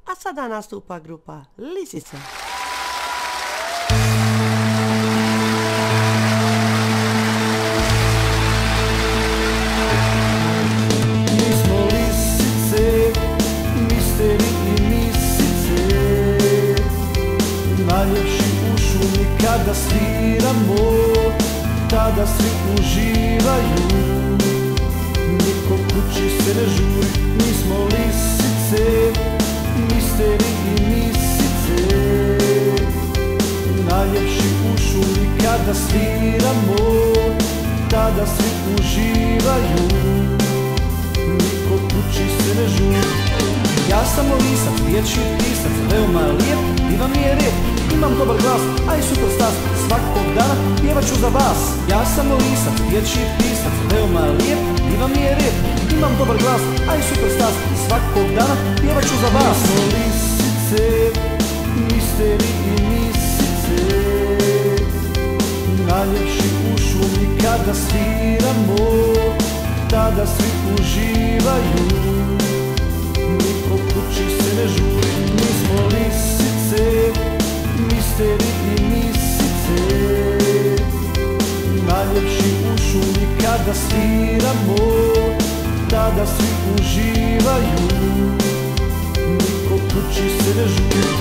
A sada nastupa grupa Lisice. Mi smo lisice, misteri i misice, najljepši u šumi kada sviramo, tada svi uživaju, niko kući se ne žuri. Mi smo lisice, misteri i misice, najljepši u šumi kada sviramo, tada svi uživaju, niko kući se ne žuri. Ja sam lisac, dječji pisac, veoma lijep, divan mi je rijep, imam dobar glas, a i super stas, svakog dana pjevat ću za vas. Ja sam lisac, dječji pisac, veoma lijep, divan mi je rijep, imam dobar glas, a i super stas, svakog dana pjevat ću za vas. Mi smo lisice, misteri i misice, najljepši u šumi kada sviramo, tada svi uživaju, niko kući se ne žuri. Mi smo lisice, misteri i misice, najljepši u šumi kada sviramo, tada svi uživaju, niko kući se ne žuri.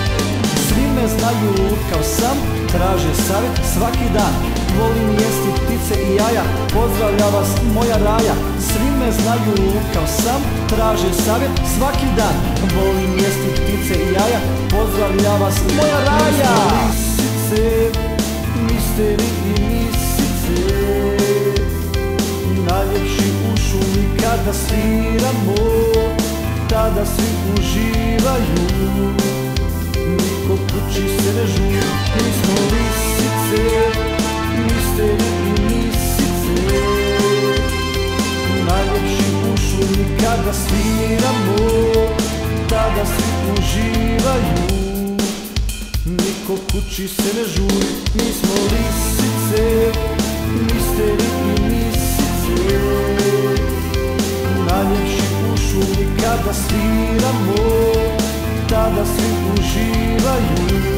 Svi me znaju lutkav sam, traže savjet svaki dan, volim jesti ptice i jaja, pozdravlja vas moja raja. Svi me znaju lutkav sam, traže savjet svaki dan, volim jesti ptice i jaja, pozdravlja vas moja raja. Lisice, misteri i misice, najljepši u šumi kada sviramo, tada svi uživaju, niko kući se ne žuri. Mi smo lisice, misteri i misice, najljepši u šumi kada sviramo, tada svi uživaju, niko kući se ne žuri. Mi smo lisice, misteri i misice, najljepši u šumi kada sviramo, tada svi uživaju,